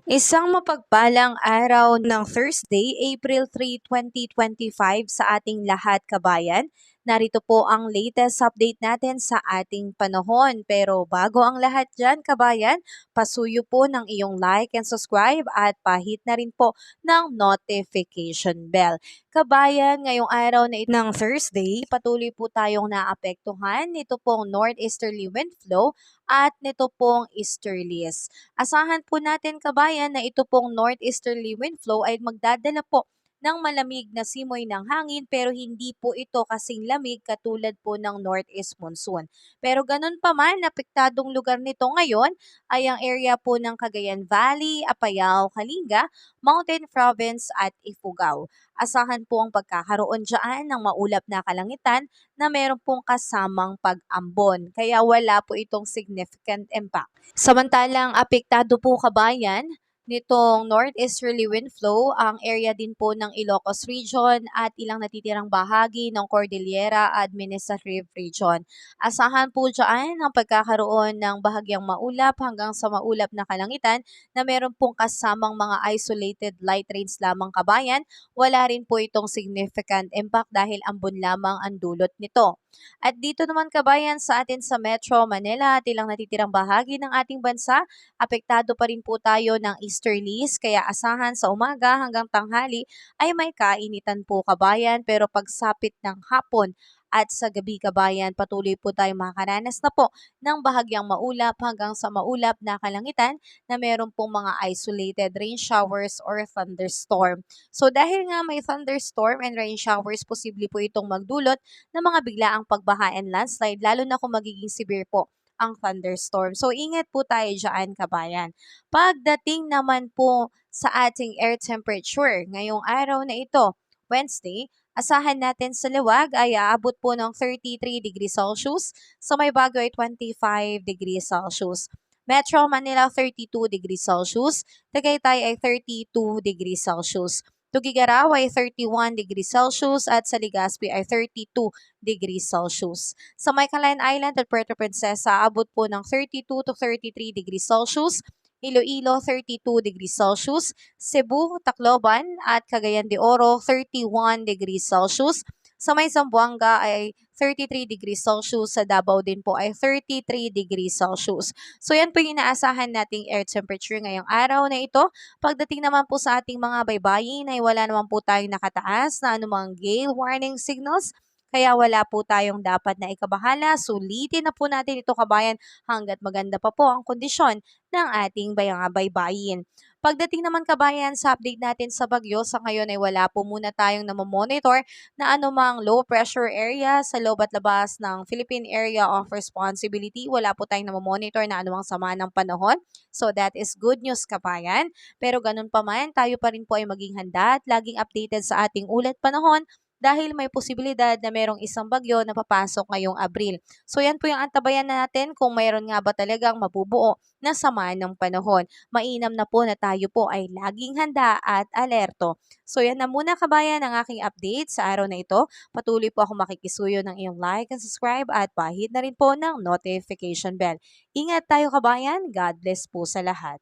Isang mapagpalang araw ng Thursday, April 3, 2025 sa ating lahat kabayan. Narito po ang latest update natin sa ating panahon. Pero bago ang lahat dyan kabayan, pasuyo po ng iyong like and subscribe at pahit na rin po ng notification bell. Kabayan, ngayong araw na ito ng Thursday, patuloy po tayong naapektuhan nito pong northeasterly wind flow at nito pong easterlies. Asahan po natin kabayan na ito pong northeasterly wind flow ay magdadala po ng malamig na simoy ng hangin pero hindi po ito kasing lamig katulad po ng northeast monsoon. Pero ganun pa man, apektadong lugar nito ngayon ay ang area po ng Cagayan Valley, Apayao, Kalinga, Mountain Province at Ifugao. Asahan po ang pagkakaroon dyan ng maulap na kalangitan na meron pong kasamang pag-ambon. Kaya wala po itong significant impact. Samantalang apektado po kabayan nitong northeasterly wind flow ang area din po ng Ilocos Region at ilang natitirang bahagi ng Cordillera Administrative Region. Asahan po dyan ang pagkakaroon ng bahagyang maulap hanggang sa maulap na kalangitan na meron pong kasamang mga isolated light rains lamang kabayan. Wala rin po itong significant impact dahil ambon lamang ang dulot nito. At dito naman kabayan sa atin sa Metro Manila at ilang natitirang bahagi ng ating bansa, apektado pa rin po tayo ng easterlies kaya asahan sa umaga hanggang tanghali ay may kainitan po kabayan pero pagsapit ng hapon at sa gabi kabayan patuloy po tayo makakaranas na po ng bahagyang maulap hanggang sa maulap na kalangitan na meron pong mga isolated rain showers or thunderstorm. So dahil nga may thunderstorm and rain showers, posible po itong magdulot ng mga biglaang pagbaha and landslide lalo na kung magiging severe po ang thunderstorm. So ingat po tayo dyan kabayan. Pagdating naman po sa ating air temperature ngayong araw na ito, Wednesday, asahan natin sa liwag ay aabot po ng 33 degrees Celsius, sa may Baguio ay 25 degrees Celsius. Metro Manila 32 degrees Celsius, Tagaytay ay 32 degrees Celsius. Tugigaraw ay 31 degrees Celsius at sa Legazpi ay 32 degrees Celsius. Sa may Calayan Island at Puerto Princesa, abot po ng 32 to 33 degrees Celsius. Iloilo 32 degrees Celsius, Cebu, Tacloban at Cagayan de Oro 31 degrees Celsius. Sa may Zamboanga ay 33 degrees Celsius, sa Davao din po ay 33 degrees Celsius. So yan po yung inaasahan nating air temperature ngayong araw na ito. Pagdating naman po sa ating mga baybayin ay wala naman po tayong nakataas na anumang gale warning signals. Kaya wala po tayong dapat na ikabahala. Sulitin na po natin ito kabayan hanggat maganda pa po ang kondisyon ng ating mga baybayin. Pagdating naman kabayan sa update natin sa bagyo, sa ngayon ay wala po muna tayong namomonitor na anumang low pressure area sa loob at labas ng Philippine Area of Responsibility. Wala po tayong namomonitor na anumang sama ng panahon. So that is good news kabayan. Pero ganun pa man, tayo pa rin po ay maging handa at laging updated sa ating ulat panahon dahil may posibilidad na merong isang bagyo na papasok ngayong Abril. So yan po yung antabayan natin kung mayroon nga ba talagang mabubuo na sama ng panahon. Mainam na po na tayo po ay laging handa at alerto. So yan na muna kabayan ang aking update sa araw na ito. Patuloy po ako makikisuyo ng iyong like and subscribe at pahit na rin po ng notification bell. Ingat tayo kabayan. God bless po sa lahat.